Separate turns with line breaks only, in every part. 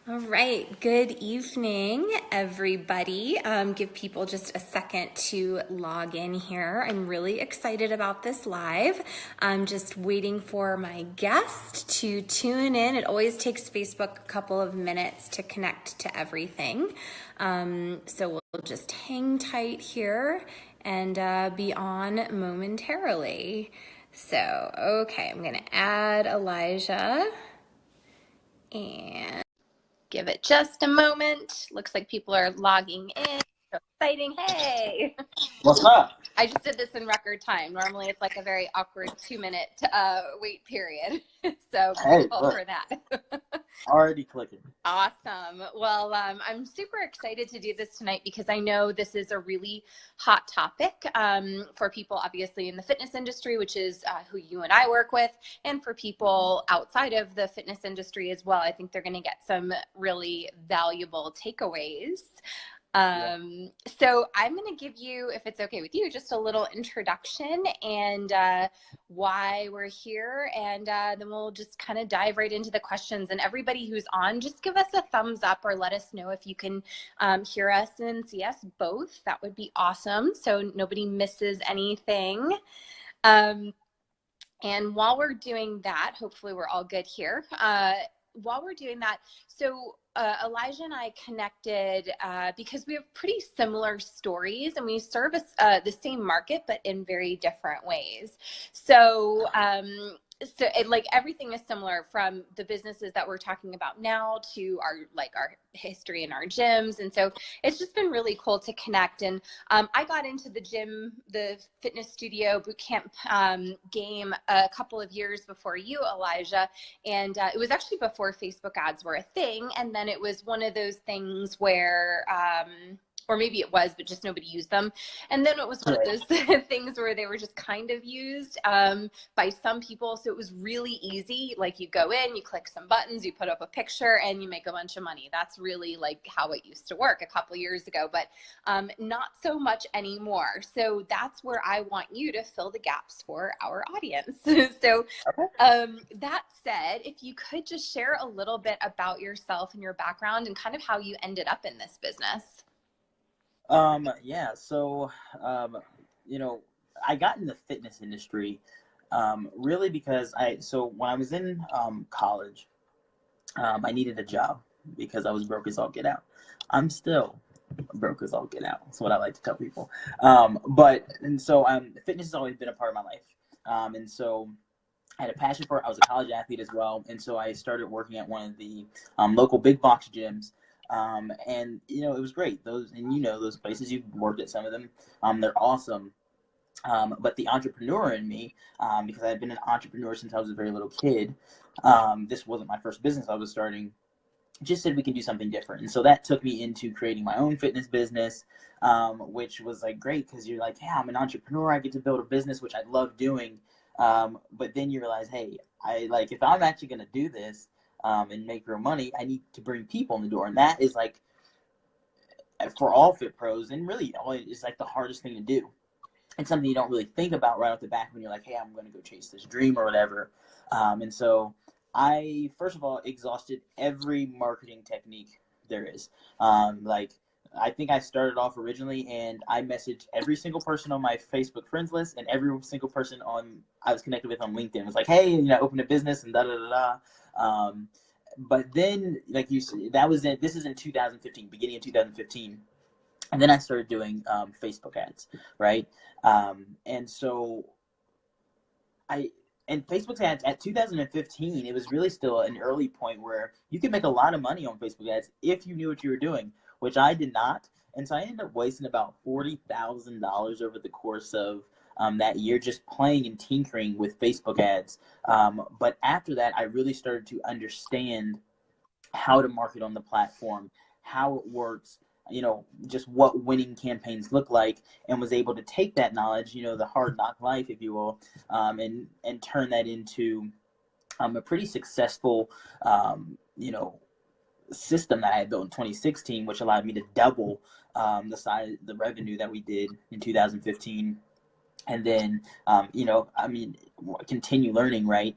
All right, good evening, everybody. Give people just a second to log in here. I'm really excited about this live. I'm just waiting for my guest to tune in. It always takes Facebook a couple of minutes to connect to everything. So we'll just hang tight here and be on momentarily. So, okay, I'm gonna add Elijah and give it just a moment. Looks like people are logging in. So exciting. Hey.
What's up?
I just did this in record time. Normally it's like a very awkward 2-minute wait period. So grateful for that.
Already clicking.
Awesome. Well, I'm super excited to do this tonight because I know this is a really hot topic for people, obviously, in the fitness industry, which is who you and I work with, and for people outside of the fitness industry as well. I think they're going to get some really valuable takeaways. So I'm going to give you, if it's okay with you, just a little introduction and why we're here, and then we'll just kind of dive right into the questions. And everybody who's on, just give us a thumbs up or let us know if you can hear us and see us both. That would be awesome, so nobody misses anything. And while we're doing that, hopefully we're all good here. While we're doing that, so Elijah and I connected because we have pretty similar stories and we service the same market, but in very different ways. So like everything is similar, from the businesses that we're talking about now to our history in our gyms. And so it's just been really cool to connect. And I got into the gym, the fitness studio boot camp game a couple of years before you, Elijah. And it was actually before Facebook ads were a thing. And then it was one of those things where or maybe it was, but just nobody used them. And then it was one of those things where they were just kind of used by some people. So it was really easy. Like, you go in, you click some buttons, you put up a picture, and you make a bunch of money. That's really like how it used to work a couple years ago, but not so much anymore. So that's where I want you to fill the gaps for our audience. So that said, if you could just share a little bit about yourself and your background and kind of how you ended up in this business.
Yeah, so, I got in the fitness industry, really because when I was in, college, I needed a job because I was broke as all get out. I'm still broke as all get out. That's what I like to tell people. Fitness has always been a part of my life. And so I had a passion for it. I was a college athlete as well. And so I started working at one of the, local big box gyms. And it was great. Those places, you've worked at some of them. They're awesome. But the entrepreneur in me, because I had been an entrepreneur since I was a very little kid, this wasn't my first business I was starting, just said we can do something different. And so that took me into creating my own fitness business, which was like great because you're like, yeah, I'm an entrepreneur. I get to build a business, which I love doing. But then you realize, hey, if I'm actually going to do this, and make real money, I need to bring people in the door. And that is like, for all fit pros, and really it's like the hardest thing to do. It's something you don't really think about right off the bat when you're like, hey, I'm going to go chase this dream or whatever. And so I, first of all, exhausted every marketing technique there is. I think I started off originally and I messaged every single person on my Facebook friends list and every single person I was connected with on LinkedIn. It was like, hey, open a business and da da da da. But then, like you said, this is in 2015, beginning of 2015. And then I started doing Facebook ads, right? And Facebook ads at 2015, it was really still an early point where you could make a lot of money on Facebook ads if you knew what you were doing, which I did not. And so I ended up wasting about $40,000 over the course of that year just playing and tinkering with Facebook ads. But after that, I really started to understand how to market on the platform, how it works, just what winning campaigns look like, and was able to take that knowledge, the hard knock life, if you will, and turn that into a pretty successful, system that I had built in 2016, which allowed me to double the revenue that we did in 2015 And then, I mean, continue learning, right?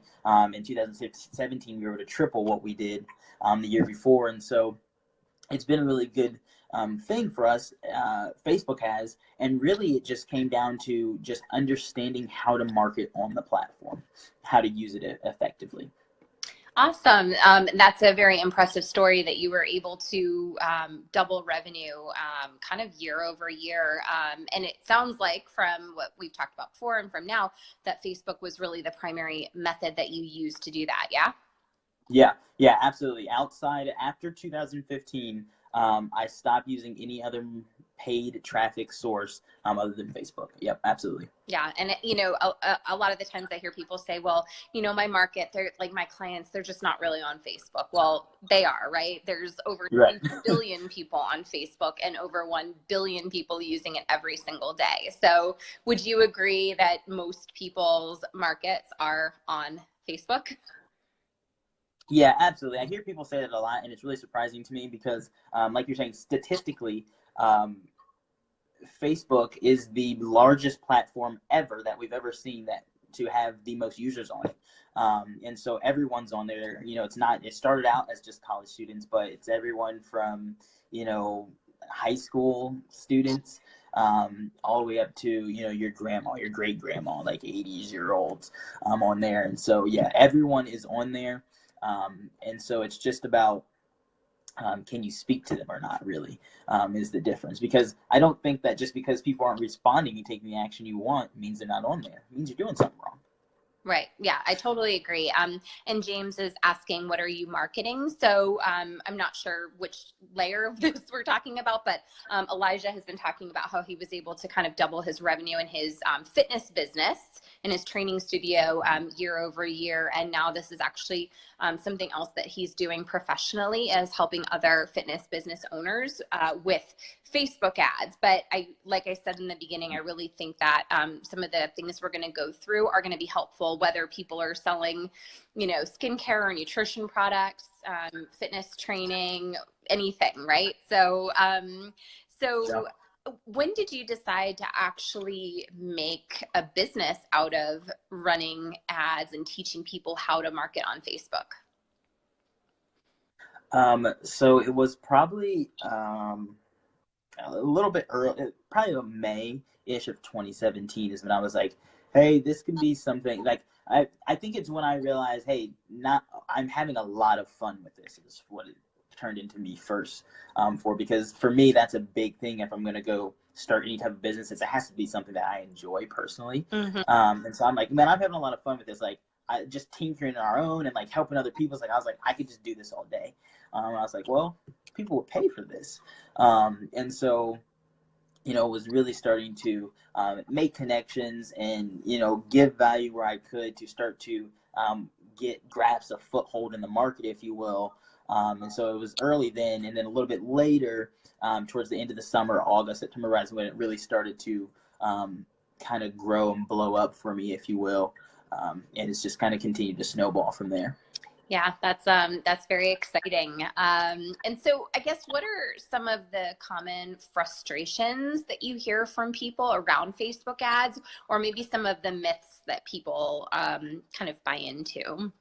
In 2017, we were able to triple what we did the year before. And so it's been a really good thing for us, Facebook has. And really, it just came down to just understanding how to market on the platform, how to use it effectively.
Awesome. That's a very impressive story that you were able to double revenue kind of year over year. And it sounds like from what we've talked about before and from now that Facebook was really the primary method that you used to do that. Yeah.
Yeah, absolutely. After 2015, I stopped using any other paid traffic source other than Facebook. Yep, absolutely.
Yeah. And, a lot of the times I hear people say, well, my market, they're like my clients, they're just not really on Facebook. Well, they are, right? There's over 10 billion people on Facebook and over 1 billion people using it every single day. So would you agree that most people's markets are on Facebook?
Yeah, absolutely. I hear people say that a lot, and it's really surprising to me because, like you're saying, statistically, Facebook is the largest platform ever that we've ever seen that to have the most users on it. And so everyone's on there. It started out as just college students, but it's everyone from, high school students all the way up to, your grandma, your great grandma, like 80s-year-olds on there. And so, yeah, everyone is on there. And so it's just about can you speak to them or not, really, is the difference. Because I don't think that just because people aren't responding and taking the action you want means they're not on there. It means you're doing something wrong.
Right. Yeah, I totally agree. And James is asking, what are you marketing? So I'm not sure which layer of this we're talking about, but Elijah has been talking about how he was able to kind of double his revenue in his fitness business in his training studio year over year. And now this is actually something else that he's doing professionally, is helping other fitness business owners with Facebook ads. But like I said in the beginning, I really think that some of the things we're going to go through are going to be helpful, whether people are selling, skincare or nutrition products, fitness training, anything, right? So, yeah. When did you decide to actually make a business out of running ads and teaching people how to market on Facebook?
So it was probably a little bit early, probably May-ish of 2017 is when I was like, hey, this can be something. Like, I think it's when I realized, hey, I'm having a lot of fun with this, is what it turned into me first because for me, that's a big thing. If I'm going to go start any type of business, it has to be something that I enjoy personally. Mm-hmm. And so I'm like, man, I'm having a lot of fun with this. Like, I just tinkering on our own and like helping other people. I was like, I could just do this all day. I was like, well, people will pay for this. And so, was really starting to make connections and, give value where I could to start to grasp a foothold in the market, if you will. And so it was early then, and then a little bit later, towards the end of the summer, August, September, right, when it really started to kind of grow and blow up for me, if you will. And it's just kind of continued to snowball from there.
Yeah, that's very exciting. And so I guess, what are some of the common frustrations that you hear from people around Facebook ads, or maybe some of the myths that people kind of buy into?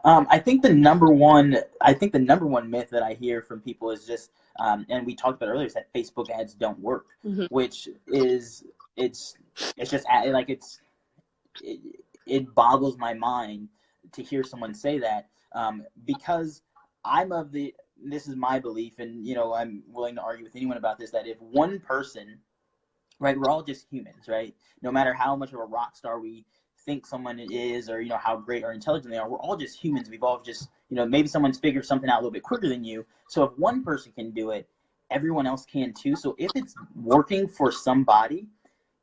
I think the number one myth that I hear from people is just, and we talked about earlier, is that Facebook ads don't work, mm-hmm. which is, it's just like, it boggles my mind to hear someone say that, because this is my belief, and I'm willing to argue with anyone about this, that if one person, right, we're all just humans, right? No matter how much of a rock star we think someone is, or how great or intelligent they are, we're all just humans. We've all just, maybe someone's figured something out a little bit quicker than you. So if one person can do it, everyone else can too. So if it's working for somebody,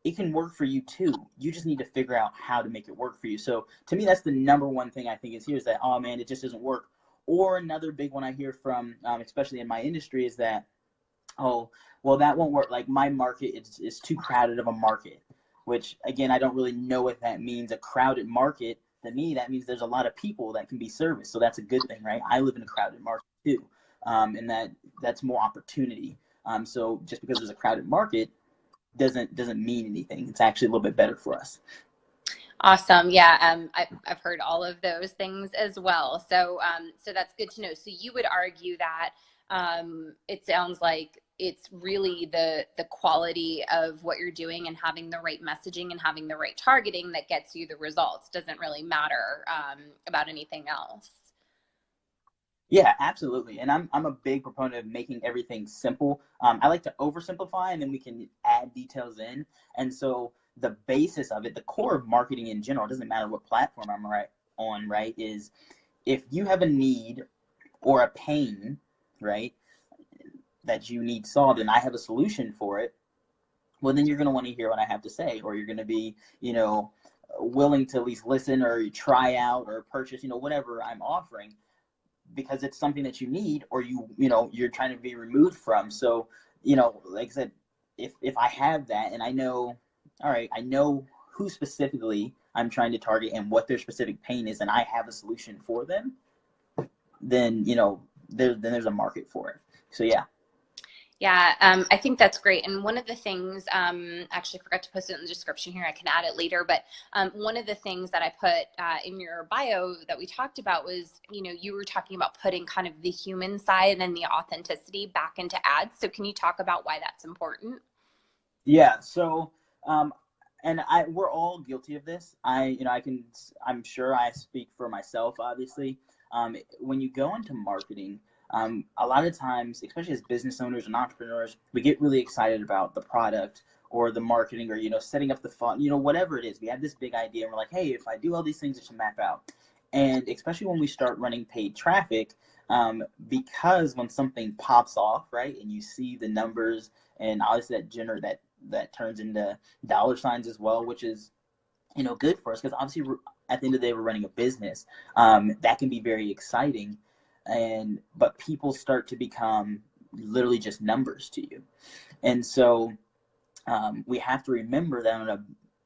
it can work for you too. You just need to figure out how to make it work for you. So to me, that's the number one thing I think is here, is that, oh man, it just doesn't work. Or another big one I hear from, especially in my industry, is that, oh, well, that won't work. Like, my market is too crowded of a market, which, again, I don't really know what that means. A crowded market, to me, that means there's a lot of people that can be serviced. So that's a good thing, right? I live in a crowded market too, and that's more opportunity. So just because there's a crowded market doesn't mean anything. It's actually a little bit better for us.
Awesome. Yeah. I've heard all of those things as well. So, so that's good to know. So you would argue that, it sounds like it's really the quality of what you're doing and having the right messaging and having the right targeting that gets you the results. Doesn't really matter, about anything else.
Yeah, absolutely. And I'm a big proponent of making everything simple. I like to oversimplify and then we can add details in. And so the basis of it, the core of marketing in general, it doesn't matter what platform I'm on, right, is if you have a need or a pain, right, that you need solved and I have a solution for it, well, then you're going to want to hear what I have to say, or you're going to be, willing to at least listen or try out or purchase, whatever I'm offering, because it's something that you need, or you're trying to be removed from. So, like I said, if I have that and I know, all right, I know who specifically I'm trying to target and what their specific pain is, and I have a solution for them, then, there's a market for it. So, yeah.
Yeah, I think that's great. And one of the things, actually forgot to post it in the description here, I can add it later, but one of the things that I put in your bio that we talked about was, you were talking about putting kind of the human side and the authenticity back into ads. So can you talk about why that's important?
Yeah, so we're all guilty of this. I'm sure I speak for myself, obviously. When you go into marketing, a lot of times, especially as business owners and entrepreneurs, we get really excited about the product or the marketing or, setting up the fund, whatever it is. We have this big idea and we're like, hey, if I do all these things, it should map out. And especially when we start running paid traffic, because when something pops off, right, and you see the numbers and obviously that turns into dollar signs as well, which is, good for us because obviously at the end of the day, we're running a business. That can be very exciting. But people start to become literally just numbers to you. And so we have to remember that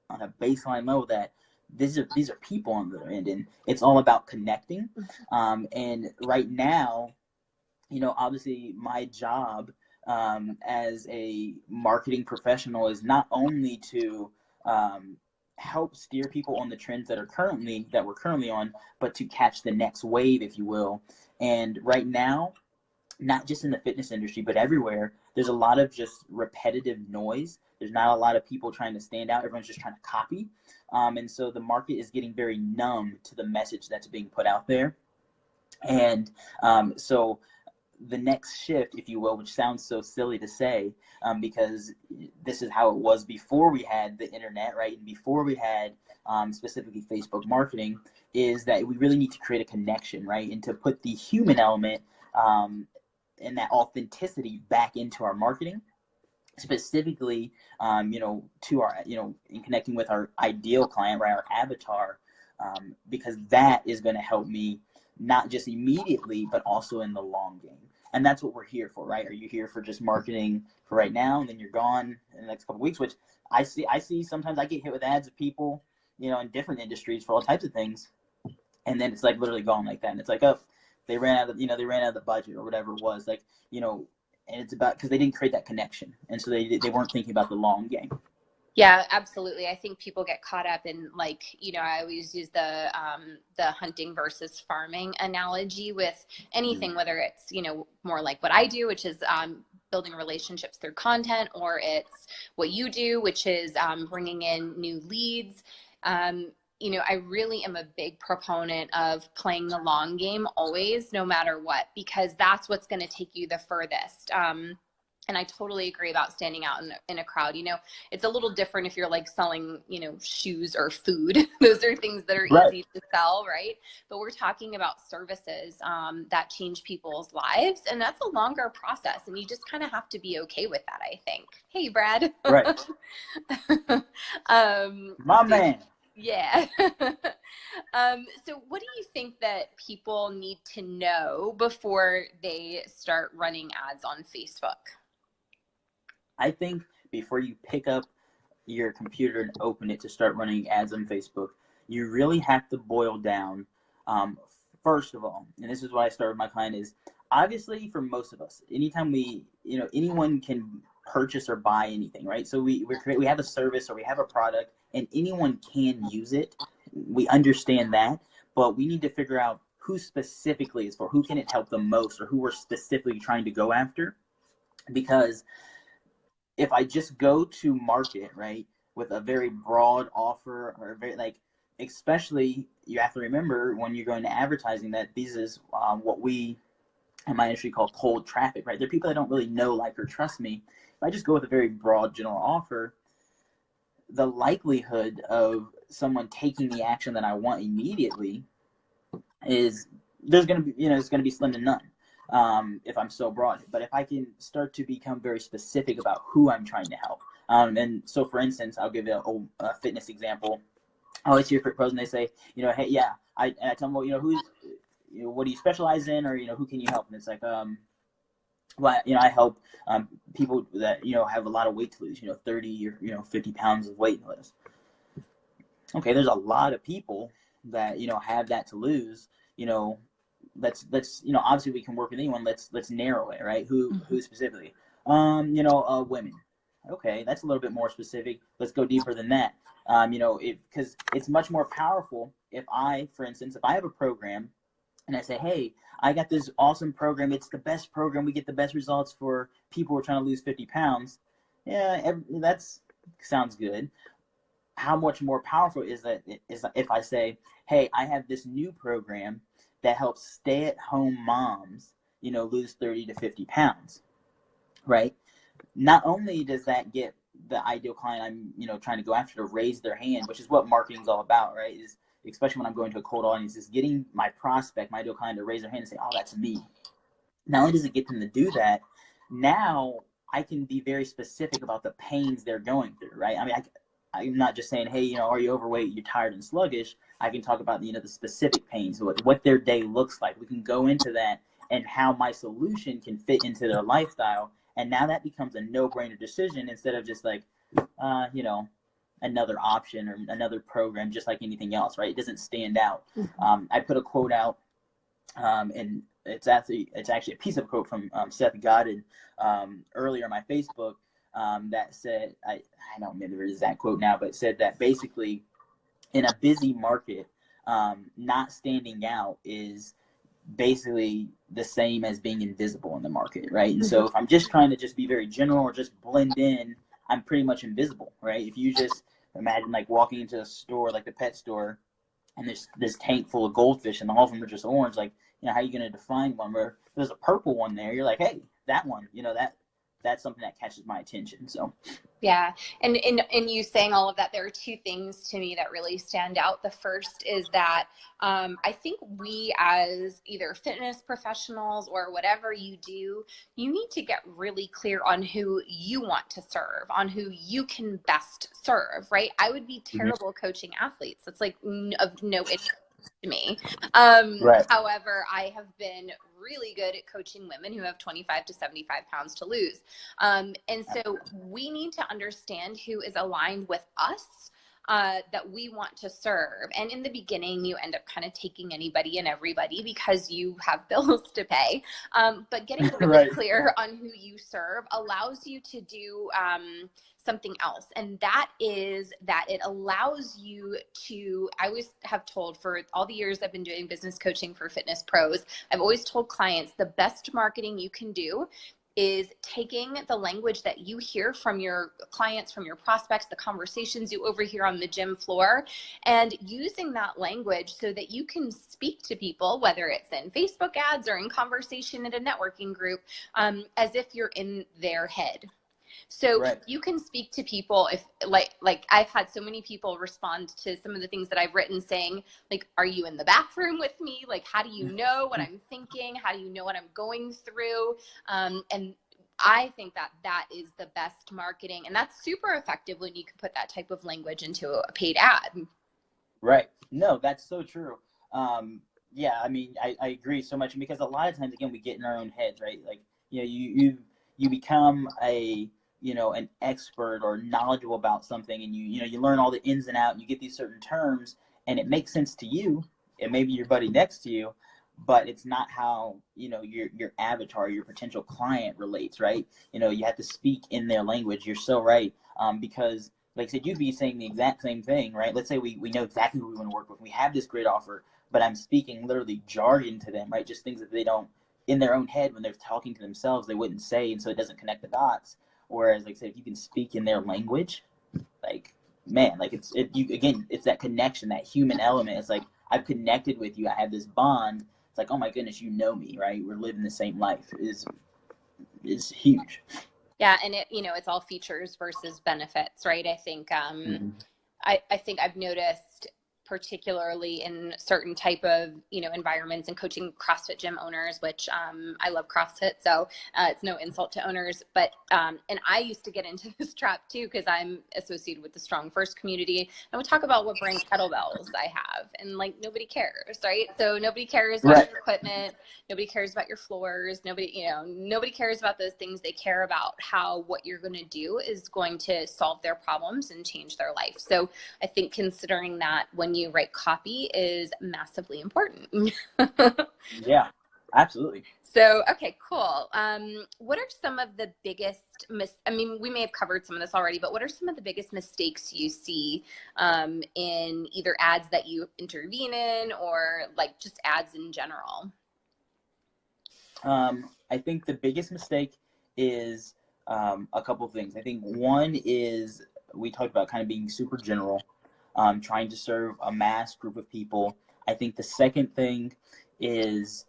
on a baseline level that these are people on the other end, and it's all about connecting. And right now, obviously my job as a marketing professional is not only to help steer people on the trends that we're currently on, but to catch the next wave, if you will. And right now, not just in the fitness industry, but everywhere, there's a lot of just repetitive noise. There's not a lot of people trying to stand out. Everyone's just trying to copy. And so the market is getting very numb to the message that's being put out there. And so the next shift, if you will, which sounds so silly to say, because this is how it was before we had the internet, right? And before we had specifically Facebook marketing, is that we really need to create a connection, right? And to put the human element and that authenticity back into our marketing, specifically, to our, in connecting with our ideal client, right? Our avatar, because that is going to help me not just immediately, but also in the long game. And that's what we're here for, right? Are you here for just marketing for right now, and then you're gone in the next couple of weeks? Which I see sometimes I get hit with ads of people, in different industries for all types of things, and then it's like literally gone like that. And it's like, oh, they ran out of the budget or whatever it was, like, and it's about because they didn't create that connection, and so they weren't thinking about the long game.
Yeah, absolutely. I think people get caught up in, like, I always use the hunting versus farming analogy with anything, whether it's, more like what I do, which is building relationships through content, or it's what you do, which is bringing in new leads. I really am a big proponent of playing the long game always, no matter what, because that's what's going to take you the furthest. And I totally agree about standing out in a crowd. It's a little different if you're like selling, shoes or food. Those are things that are easy to sell, right? But we're talking about services that change people's lives. And that's a longer process. And you just kind of have to be okay with that, I think. Hey, Brad.
Right. My man.
Yeah. So what do you think that people need to know before they start running ads on Facebook?
I think before you pick up your computer and open it to start running ads on Facebook, you really have to boil down, first of all, and this is what I start with my client, is obviously for most of us, anytime anyone can purchase or buy anything, right? So we have a service or we have a product and anyone can use it. We understand that, but we need to figure out who specifically is for, who can it help the most, or who we're specifically trying to go after. Because if I just go to market, right, with a very broad offer, or very, like, especially you have to remember when you're going to advertising that this is what we in my industry call cold traffic, right? They're people that don't really know, like, or trust me. If I just go with a very broad general offer, the likelihood of someone taking the action that I want immediately is there's going to be, it's going to be slim to none if I'm so broad. But if I can start to become very specific about who I'm trying to help. And so, for instance, I'll give you a fitness example. I always hear pros and they say, hey, yeah, I tell them, well, who's, what do you specialize in, or, who can you help? And it's like, well, I help people that, have a lot of weight to lose, 30 or, 50 pounds of weight to lose. Okay, there's a lot of people that, have that to lose. Let's obviously we can work with anyone. Let's narrow it, right? Who specifically? Women. Okay, that's a little bit more specific. Let's go deeper than that. Because it's much more powerful if for instance, if I have a program and I say, hey, I got this awesome program. It's the best program. We get the best results for people who are trying to lose 50 pounds. Yeah, that sounds good. How much more powerful is if I say, hey, I have this new program that helps stay-at-home moms, lose 30 to 50 pounds, right? Not only does that get the ideal client I'm, trying to go after to raise their hand, which is what marketing is all about, right? Is especially when I'm going to a cold audience, is getting my prospect, my ideal client, to raise their hand and say, oh, that's me. Not only does it get them to do that, now I can be very specific about the pains they're going through, right? I mean, I'm not just saying, hey, are you overweight, you're tired and sluggish. I can talk about, the specific pains, what their day looks like. We can go into that and how my solution can fit into their lifestyle. And now that becomes a no-brainer decision instead of just like, another option or another program, just like anything else, right? It doesn't stand out. I put a quote out, and it's actually a piece of a quote from Seth Godin earlier on my Facebook that said, I don't remember the exact quote now, but it said that basically in a busy market, not standing out is basically the same as being invisible in the market, right? And so if I'm just trying to just be very general or just blend in, I'm pretty much invisible, right? If you just imagine like walking into a store, like the pet store, and there's this tank full of goldfish and all of them are just orange, like, how are you going to define one? Where there's a purple one there, you're like, hey, that one, that's something that catches my attention. So
yeah. And in you saying all of that, there are two things to me that really stand out. The first is that I think we, as either fitness professionals or whatever you do, you need to get really clear on who you want to serve, on who you can best serve, right? I would be terrible coaching athletes. That's like of no interest to me.
Right.
However, I have been really good at coaching women who have 25 to 75 pounds to lose. And so we need to understand who is aligned with us that we want to serve. And in the beginning, you end up kind of taking anybody and everybody because you have bills to pay. But getting really clear on who you serve allows you to do something else. And that is that it allows you to, I always have told, for all the years I've been doing business coaching for fitness pros, I've always told clients the best marketing you can do is taking the language that you hear from your clients, from your prospects, the conversations you overhear on the gym floor, and using that language so that you can speak to people, whether it's in Facebook ads or in conversation at a networking group, as if you're in their head. So you can speak to people if like I've had so many people respond to some of the things that I've written saying, like, are you in the bathroom with me? Like, how do you know what I'm thinking? How do you know what I'm going through? And I think that is the best marketing, and that's super effective when you can put that type of language into a paid ad.
Right. No, that's so true. Yeah, I mean, I agree so much, because a lot of times, again, we get in our own heads, right? Like, you become an expert or knowledgeable about something, and you learn all the ins and outs, and you get these certain terms, and it makes sense to you and maybe your buddy next to you, but it's not how, your avatar, your potential client relates, right? You have to speak in their language. You're so right. Because like I said, you'd be saying the exact same thing, right? Let's say we know exactly who we want to work with. We have this great offer, but I'm speaking literally jargon to them, right? Just things that they don't, in their own head, when they're talking to themselves, they wouldn't say. And so it doesn't connect the dots. Whereas, like I said, if you can speak in their language, like, man, like it's that connection, that human element. It's like, I've connected with you. I have this bond. It's like, oh my goodness, you know me, right? We're living the same life. Is huge.
Yeah, and it's all features versus benefits, right? I think I think I've noticed, particularly in certain type of environments and coaching CrossFit gym owners, which I love CrossFit, so it's no insult to owners, but and I used to get into this trap too, because I'm associated with the Strong First community, and we talk about what brand kettlebells I have, and like nobody cares, right? So nobody cares about your equipment, nobody cares about your floors, nobody cares about those things. They care about how what you're going to do is going to solve their problems and change their life. So I think considering that when you write copy is massively important.
Yeah, absolutely.
So, okay, cool. What are some of the biggest, we may have covered some of this already, but what are some of the biggest mistakes you see in either ads that you intervene in, or like just ads in general?
I think the biggest mistake is a couple of things. I think one is, we talked about kind of being super general, trying to serve a mass group of people. I think the second thing is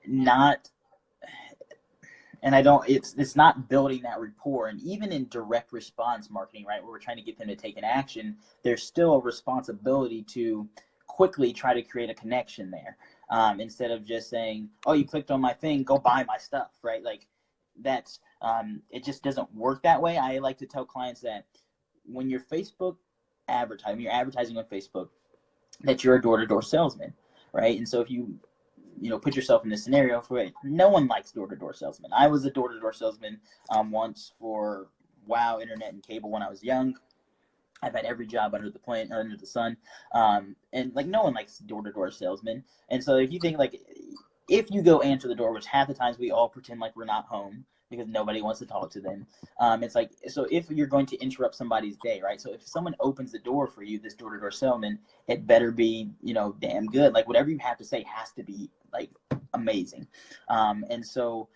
it's not building that rapport. And even in direct response marketing, right, where we're trying to get them to take an action, there's still a responsibility to quickly try to create a connection there. Instead of just saying, oh, you clicked on my thing, go buy my stuff, right? Like that's, it just doesn't work that way. I like to tell clients that when you're you're advertising on Facebook, that you're a door-to-door salesman, right? And so if you put yourself in this scenario, for it, no one likes door-to-door salesmen. I was a door-to-door salesman once for WoW, internet, and cable when I was young. I've had every job under the sun, and like no one likes door-to-door salesmen. And so if you think like, if you go answer the door, which half the times we all pretend like we're not home because nobody wants to talk to them. It's like, so if you're going to interrupt somebody's day, right? So if someone opens the door for you, this door-to-door salesman, it better be, damn good. Like whatever you have to say has to be like amazing. And so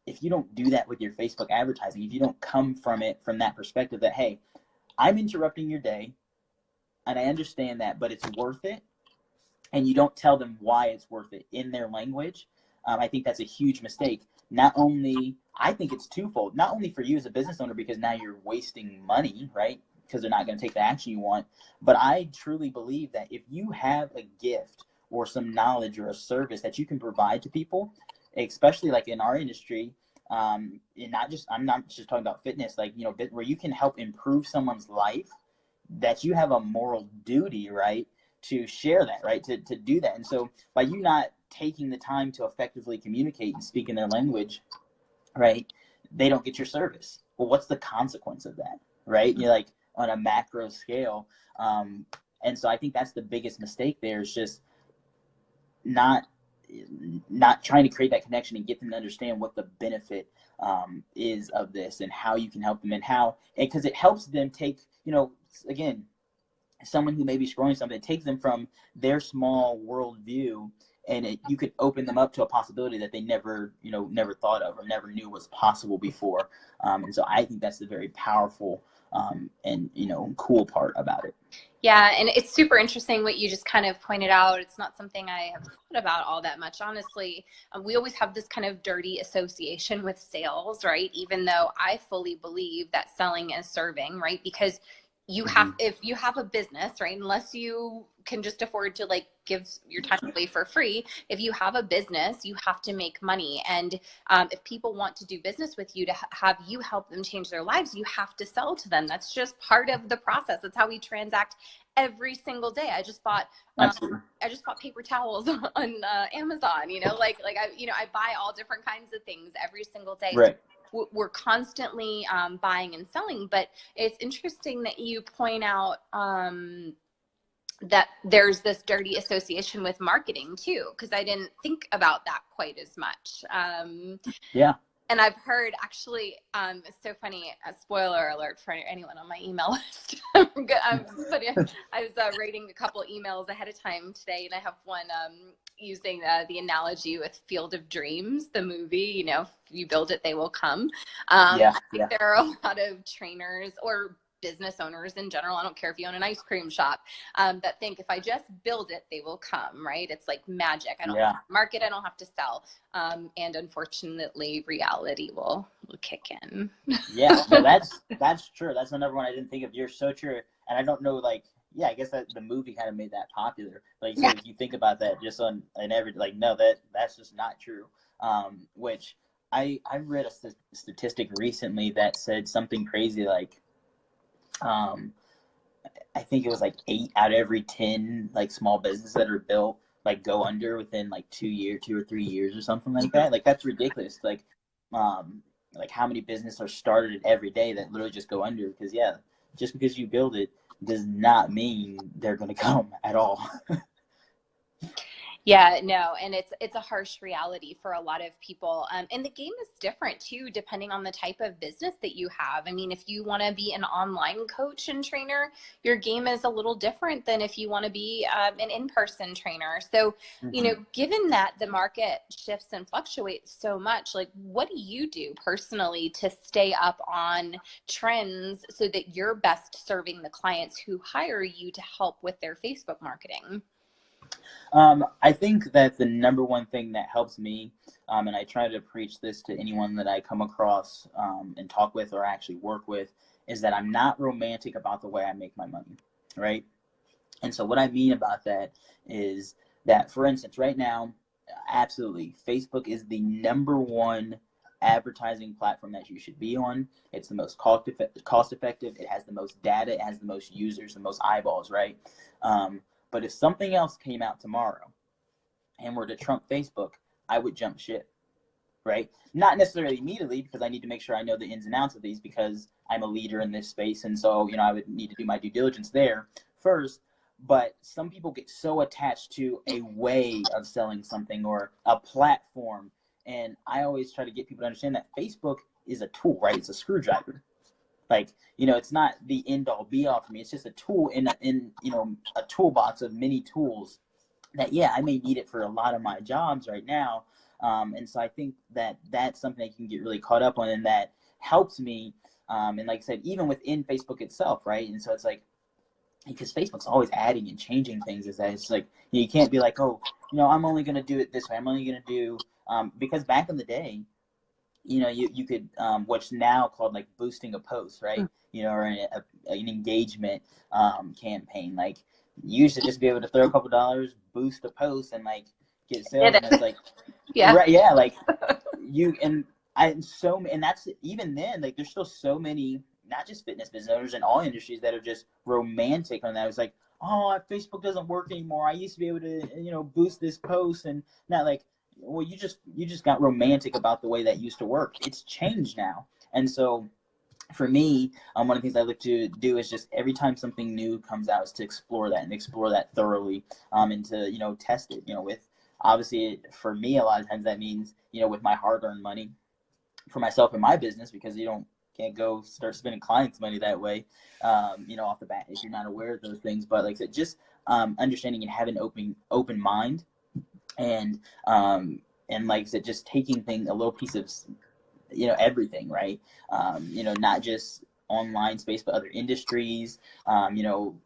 if you don't do that with your Facebook advertising, if you don't come from it from that perspective that, hey, I'm interrupting your day and I understand that, but it's worth it, and you don't tell them why it's worth it in their language, I think that's a huge mistake. I think it's twofold. Not only for you as a business owner, because now you're wasting money, right? Because they're not going to take the action you want. But I truly believe that if you have a gift or some knowledge or a service that you can provide to people, especially like in our industry, and I'm not just talking about fitness, like, where you can help improve someone's life, that you have a moral duty, right, to share that, right, to do that. And so by you not taking the time to effectively communicate and speak in their language, right, they don't get your service. Well, what's the consequence of that, right? You're like on a macro scale. And so I think that's the biggest mistake there, is just not trying to create that connection and get them to understand what the benefit is of this, and how you can help them, and because it helps them take, again, someone who may be scrolling something, it takes them from their small world view, and you could open them up to a possibility that they never thought of or never knew was possible before. And so I think that's the very powerful and cool part about it.
Yeah, and it's super interesting what you just kind of pointed out. It's not something I have thought about all that much, honestly. We always have this kind of dirty association with sales, right? Even though I fully believe that selling is serving, right? Because you have, if you have a business, right, unless you can just afford to like give your time away for free, if you have a business, you have to make money. And if people want to do business with you, to have you help them change their lives, you have to sell to them. That's just part of the process. That's how we transact every single day. I just bought paper towels on Amazon, I buy all different kinds of things every single day.
Right.
We're constantly buying and selling. But it's interesting that you point out that there's this dirty association with marketing too, because I didn't think about that quite as much.
Yeah.
And I've heard, actually, it's so funny, a spoiler alert for anyone on my email list. I was rating a couple emails ahead of time today, and I have one using the analogy with Field of Dreams, the movie, you know, if you build it, they will come. I think there are a lot of trainers or business owners in general, I don't care if you own an ice cream shop, that think if I just build it, they will come, right? It's like magic. I don't have to market, I don't have to sell. And unfortunately, reality will kick in.
Yeah, no, that's true. That's another one I didn't think of. You're so true. And I don't know, like, yeah, I guess that the movie kind of made that popular. Like, so if you think about that just on an every, like, no, that's just not true. Which I read a statistic recently that said something crazy like, I think it was like 8 out of every 10 like small businesses that are built like go under within like 2 or 3 years or something like that. Like that's ridiculous. Like how many businesses are started every day that literally just go under because just because you build it does not mean they're going to come at all.
Yeah, no, and it's a harsh reality for a lot of people. And the game is different too, depending on the type of business that you have. I mean, if you want to be an online coach and trainer, your game is a little different than if you want to be an in-person trainer. So, you know, given that the market shifts and fluctuates so much, like what do you do personally to stay up on trends so that you're best serving the clients who hire you to help with their Facebook marketing?
I think that the number one thing that helps me, and I try to preach this to anyone that I come across and talk with or actually work with, is that I'm not romantic about the way I make my money, right? And so what I mean about that is that, for instance, right now, absolutely, Facebook is the number one advertising platform that you should be on. It's the most cost effective. It has the most data. It has the most users, the most eyeballs, right? But if something else came out tomorrow and were to trump Facebook, I would jump ship, right? Not necessarily immediately because I need to make sure I know the ins and outs of these because I'm a leader in this space. And so, you know, I would need to do my due diligence there first. But some people get so attached to a way of selling something or a platform. And I always try to get people to understand that Facebook is a tool, right? It's a screwdriver. Like, you know, it's not the end all be all for me. It's just a tool in you know, a toolbox of many tools that, I may need it for a lot of my jobs right now. And so I think that that's something I can get really caught up on and that helps me. And like I said, even within Facebook itself, right? And so it's like, because Facebook's always adding and changing things, is that it's like, you can't be like, oh, you know, I'm only going to do it this way. I'm only going to do, because back in the day, you know, you could what's now called like boosting a post, right? You know, or an engagement campaign. Like you used to just be able to throw a couple dollars, boost a post, and like get sales. And it's like, right, like and that's even then. Like there's still so many, not just fitness business owners in all industries that are just romantic on that. It's like, oh, Facebook doesn't work anymore. I used to be able to, you know, boost this post, and not like, well, you just got romantic about the way that used to work. It's changed now. And so for me, one of the things I look to do is just every time something new comes out is to explore that thoroughly, and to, you know, test it, you know, with, obviously for me, a lot of times that means, you know, with my hard-earned money for myself and my business, because can't go start spending clients' money that way, you know, off the bat if you're not aware of those things. But like I said, just understanding and having an open mind. And like I said, just taking things, a little piece of, you know, everything, right? You know, not just online space, but other industries, you know,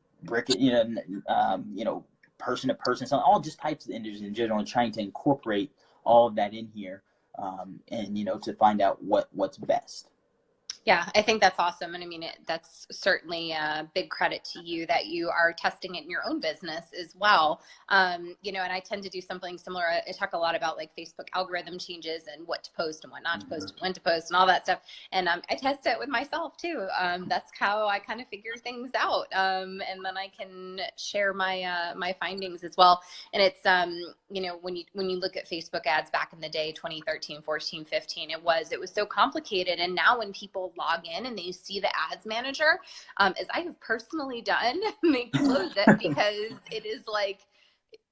you know, person to person, so all just types of industries in general, and trying to incorporate all of that in here, and, you know, to find out what's best.
Yeah, I think that's awesome. And I mean, that's certainly a big credit to you that you are testing it in your own business as well. You know, and I tend to do something similar. I talk a lot about like Facebook algorithm changes and what to post and what not to post and when to post and all that stuff. And I test it with myself too. That's how I kind of figure things out. And then I can share my my findings as well. And it's, you know, when you look at Facebook ads back in the day, 2013, 14, 15, it was so complicated. And now when people log in and they see the ads manager, as I have personally done, and they close it because it is like,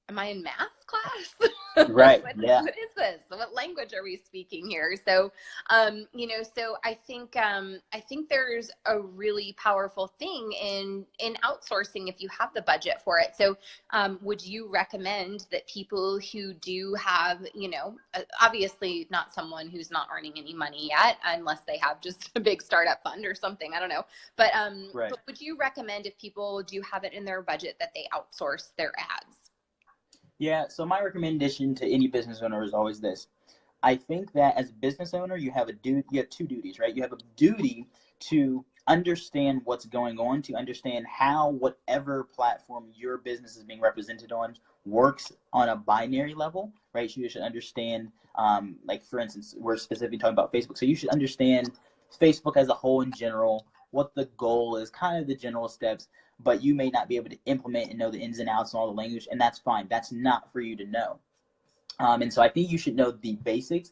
am I in math class?
Right. Yeah.
What is this? What language are we speaking here? So, so I think there's a really powerful thing in outsourcing if you have the budget for it. So, would you recommend that people who do have, obviously not someone who's not earning any money yet, unless they have just a big startup fund or something, I don't know. But,
right.
but would you recommend, if people do have it in their budget, that they outsource their ads?
Yeah, so my recommendation to any business owner is always this. I think that as a business owner, you have two duties, right? You have a duty to understand what's going on, to understand how whatever platform your business is being represented on works on a binary level, right? So you should understand, like for instance, we're specifically talking about Facebook. So you should understand Facebook as a whole in general, what the goal is, kind of the general steps, but you may not be able to implement and know the ins and outs and all the language, and that's fine. That's not for you to know. And so I think you should know the basics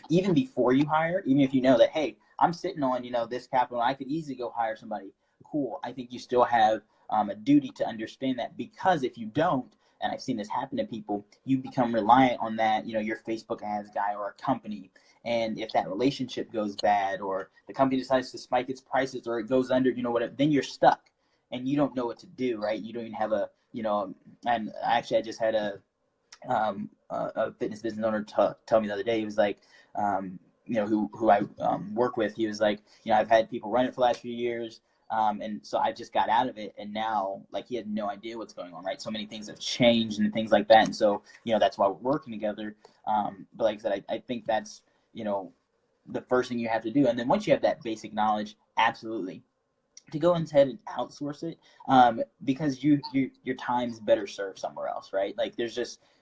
even before you hire, even if you know that, hey, I'm sitting on, this capital, I could easily go hire somebody. Cool. I think you still have a duty to understand that, because if you don't, and I've seen this happen to people, you become reliant on that, your Facebook ads guy or a company. And if that relationship goes bad, or the company decides to spike its prices, or it goes under, whatever, then you're stuck and you don't know what to do, right? You don't even have and actually I just had a fitness business owner tell me the other day. He was like, who I work with. He was like, I've had people run it for the last few years, and so I just got out of it, and now like he had no idea what's going on, right? So many things have changed and things like that, and so that's why we're working together. But like I said, I think that's the first thing you have to do, and then once you have that basic knowledge, absolutely, to go ahead and outsource it, because your time's better served somewhere else, right? Like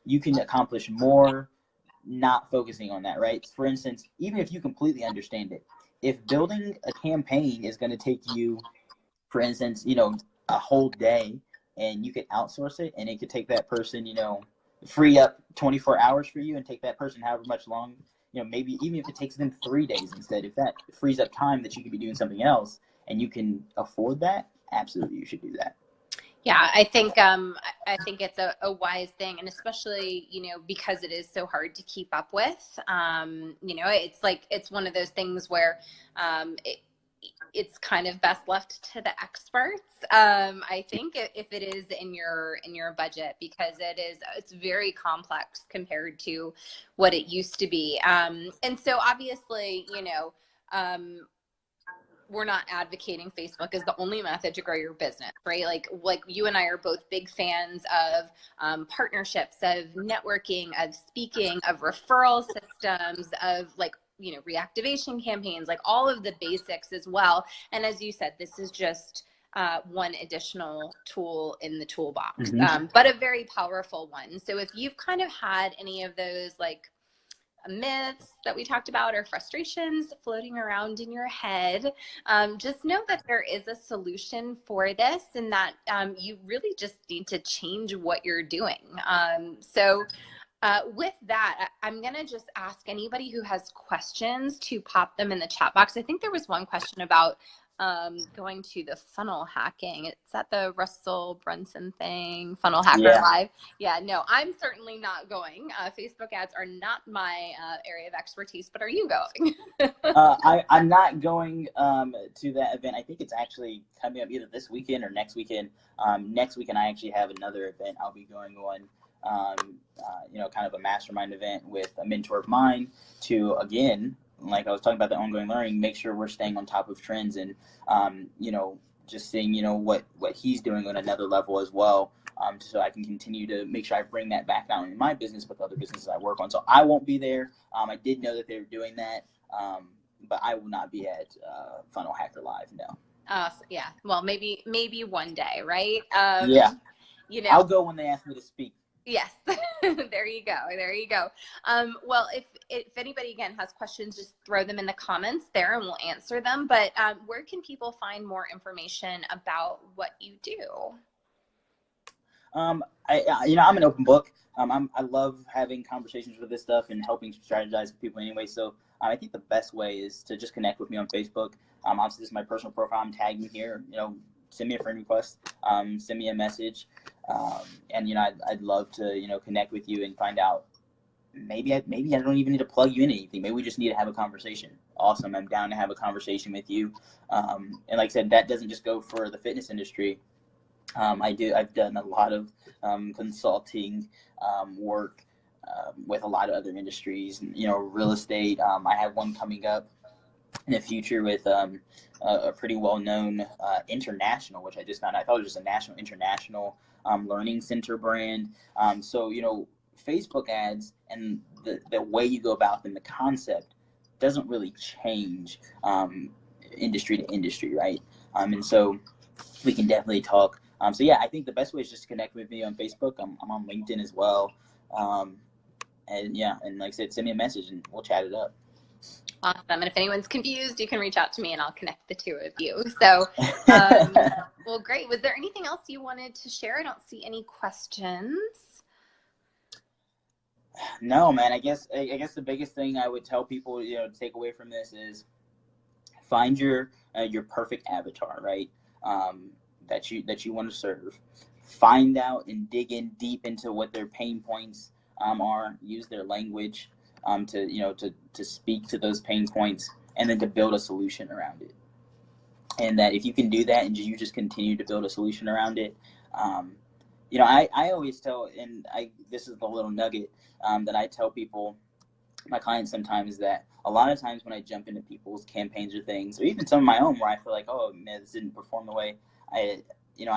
you can accomplish more not focusing on that, right? For instance, even if you completely understand it, if building a campaign is going to take you, for instance, a whole day, and you could outsource it, and it could take that person, free up 24 hours for you, and take that person however much long, maybe even if it takes them 3 days instead, if that frees up time that you could be doing something else, and you can afford that, absolutely you should do that.
Yeah, I think it's a wise thing, and especially because it is so hard to keep up with. It's one of those things where it's kind of best left to the experts. I think if it is in your budget, because it's very complex compared to what it used to be. And so obviously, we're not advocating Facebook as the only method to grow your business, right? Like you and I are both big fans of partnerships, of networking, of speaking, of referral systems, of reactivation campaigns, like all of the basics as well. And as you said, this is just one additional tool in the toolbox, but a very powerful one. So if you've kind of had any of those myths that we talked about, or frustrations floating around in your head, just know that there is a solution for this, and that you really just need to change what you're doing. So with that, I'm going to just ask anybody who has questions to pop them in the chat box. I think there was one question about going to the funnel hacking. It's at the Russell Brunson thing, Funnel Hacker Live. Yeah, no, I'm certainly not going. Facebook ads are not my area of expertise, but are you going?
I'm not going to that event. I think it's actually coming up either this weekend or next weekend. Next weekend, I actually have another event I'll be going on, kind of a mastermind event with a mentor of mine to, again, like I was talking about the ongoing learning, make sure we're staying on top of trends, and just seeing what he's doing on another level as well, so I can continue to make sure I bring that back not only in my business but the other businesses I work on. So I won't be there. I did know that they were doing that, but I will not be at Funnel Hacker Live. No.
Yeah. Well, maybe one day, right?
Yeah. I'll go when they ask me to speak.
Yes. There you go. There you go. Well, if anybody, again, has questions, just throw them in the comments there and we'll answer them. But where can people find more information about what you do?
I'm an open book. I love having conversations with this stuff and helping strategize with people anyway. So I think the best way is to just connect with me on Facebook. Obviously, this is my personal profile. I'm tagging here. Send me a friend request. Send me a message. And I'd love to connect with you and find out. Maybe I don't even need to plug you in anything. Maybe we just need to have a conversation. Awesome. I'm down to have a conversation with you. And like I said, that doesn't just go for the fitness industry. I've done a lot of consulting work with a lot of other industries, real estate. I have one coming up in the future with a pretty well-known international, which I just found. I thought it was just a international learning center brand. So Facebook ads and the way you go about them, the concept doesn't really change industry to industry, right? And so we can definitely talk. So yeah, I think the best way is just to connect with me on Facebook. I'm on LinkedIn as well. And like I said, send me a message and we'll chat it up.
Awesome. And if anyone's confused, you can reach out to me and I'll connect the two of you. So, well, great. Was there anything else you wanted to share? I don't see any questions.
No, man. I guess the biggest thing I would tell people, to take away from this is find your perfect avatar, right? That you want to serve. Find out and dig in deep into what their pain points are. Use their language to speak to those pain points, and then to build a solution around it. And that if you can do that and you just continue to build a solution around it, I always tell, and this is the little nugget that I tell people, my clients sometimes, that a lot of times when I jump into people's campaigns or things, or even some of my own where I feel like, oh man, this didn't perform the way I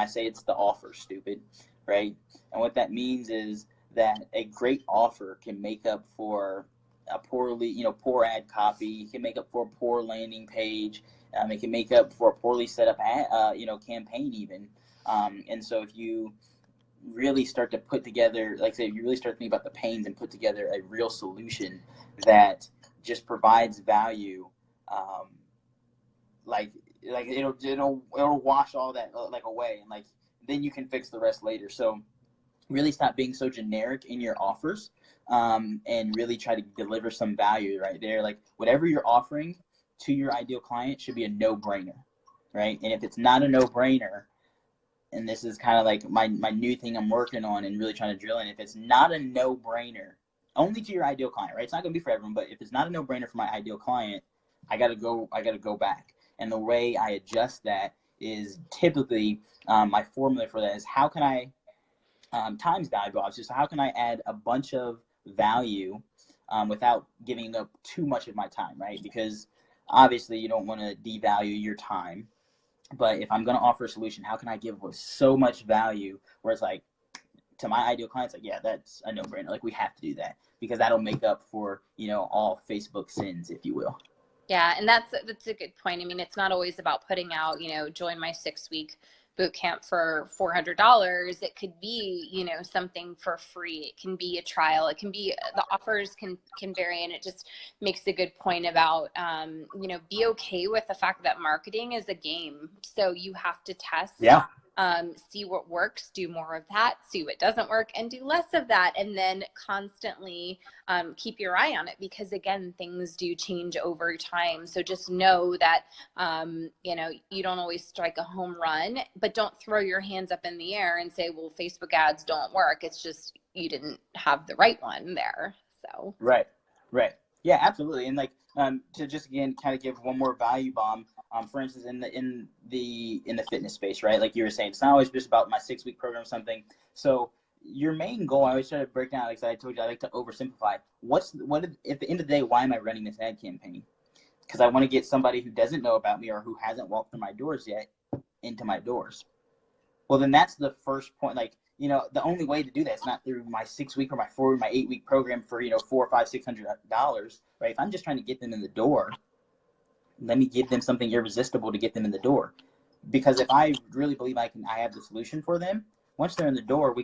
say, it's the offer, stupid, right? And what that means is that a great offer can make up for a poor ad copy. It can make up for a poor landing page. It can make up for a poorly set up campaign even. And so if you really start to put together, like I say, if you really start thinking about the pains and put together a real solution that just provides value, it'll wash all that away, and then you can fix the rest later. So really stop being so generic in your offers, and really try to deliver some value right there. Like whatever you're offering to your ideal client should be a no-brainer, right? And if it's not a no-brainer, and this is kind of like my new thing I'm working on and really trying to drill in, if it's not a no-brainer, only to your ideal client, right? It's not going to be for everyone, but if it's not a no-brainer for my ideal client, I got to go back. And the way I adjust that is typically, my formula for that is how can I, times value, obviously. So how can I add a bunch of value without giving up too much of my time, right? Because obviously you don't want to devalue your time. But if I'm going to offer a solution, how can I give so much value where it's like, to my ideal clients, like, yeah, that's a no-brainer. Like, we have to do that because that'll make up for, all Facebook sins, if you will.
Yeah, and that's a good point. I mean, it's not always about putting out, join my 6-week boot camp for $400. It could be, something for free. It can be a trial. It can be, the offers can vary. And it just makes a good point about, be okay with the fact that marketing is a game. So you have to test.
Yeah.
See what works, do more of that, see what doesn't work, and do less of that. And then constantly keep your eye on it, because again, things do change over time. So just know that, you don't always strike a home run, but don't throw your hands up in the air and say, well, Facebook ads don't work. It's just, you didn't have the right one there. So.
Right. Yeah, absolutely. And to just again kind of give one more value bomb, for instance, in the fitness space, right? Like you were saying, it's not always just about my 6-week program or something. So your main goal, I always try to break down, like I told you, I like to oversimplify. At the end of the day, why am I running this ad campaign? Because I want to get somebody who doesn't know about me or who hasn't walked through my doors yet into my doors. Well, then that's the first point. The only way to do that is not through my 6-week or my 4 or my 8-week program for, $400 or $500, $600, right? If I'm just trying to get them in the door, let me give them something irresistible to get them in the door. Because if I really believe I have the solution for them, once they're in the door,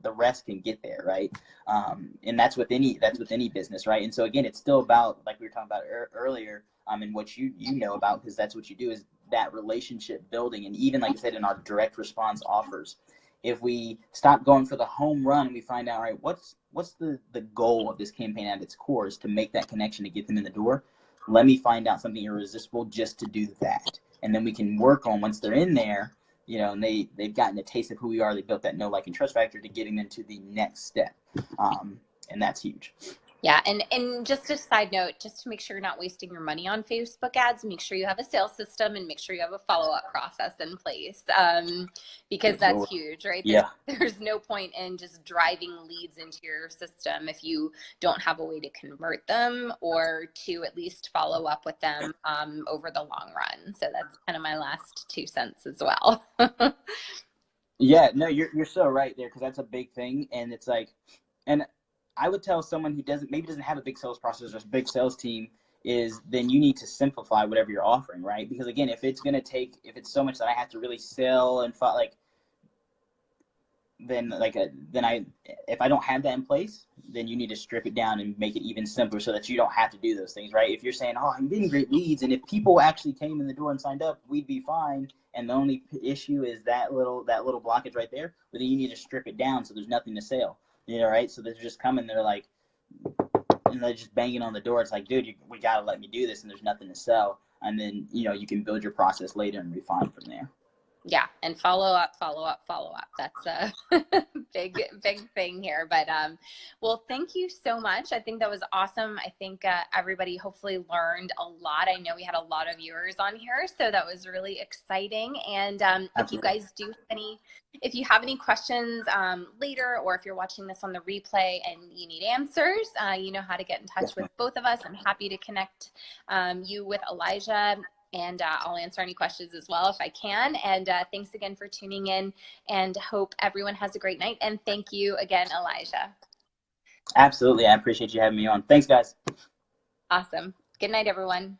the rest can get there, right? And that's with any business, right? And so again, it's still about, like we were talking about earlier, and what you know about, because that's what you do, is that relationship building. And even like I said, in our direct response offers, if we stop going for the home run and we find out, all right, what's the goal of this campaign at its core is to make that connection to get them in the door. Let me find out something irresistible just to do that. And then we can work on, once they're in there, you know, and they've gotten a taste of who we are, they built that know, like, and trust factor, to getting them to the next step. And that's huge.
Yeah. And just a side note, just to make sure you're not wasting your money on Facebook ads, make sure you have a sales system and make sure you have a follow-up process in place, because that's huge, right? There's no point in just driving leads into your system if you don't have a way to convert them or to at least follow up with them over the long run. So that's kind of my last 2 cents as well.
Yeah, no, you're so right there, because that's a big thing. And it's like, and I would tell someone who doesn't have a big sales process or a big sales team, is then you need to simplify whatever you're offering, right? Because again, if it's so much that I have to really sell and if I don't have that in place, then you need to strip it down and make it even simpler so that you don't have to do those things, right? If you're saying, oh, I'm getting great leads, and if people actually came in the door and signed up, we'd be fine, and the only issue is that little blockage right there, but then you need to strip it down so there's nothing to sell. You know, right? So they're just coming, they're like, and they're just banging on the door. It's like, dude, we got to let me do this, and there's nothing to sell. And then, you know, you can build your process later and refine from there.
Yeah. And follow up. That's a big thing here. But, well, thank you so much. I think that was awesome. I think everybody hopefully learned a lot. I know we had a lot of viewers on here, so that was really exciting. And if you guys if you have any questions later, or if you're watching this on the replay and you need answers, you know how to get in touch with both of us. I'm happy to connect you with Elijah, and I'll answer any questions as well if I can. And thanks again for tuning in, and hope everyone has a great night. And thank you again, Elijah.
Absolutely. I appreciate you having me on. Thanks, guys.
Awesome. Good night, everyone.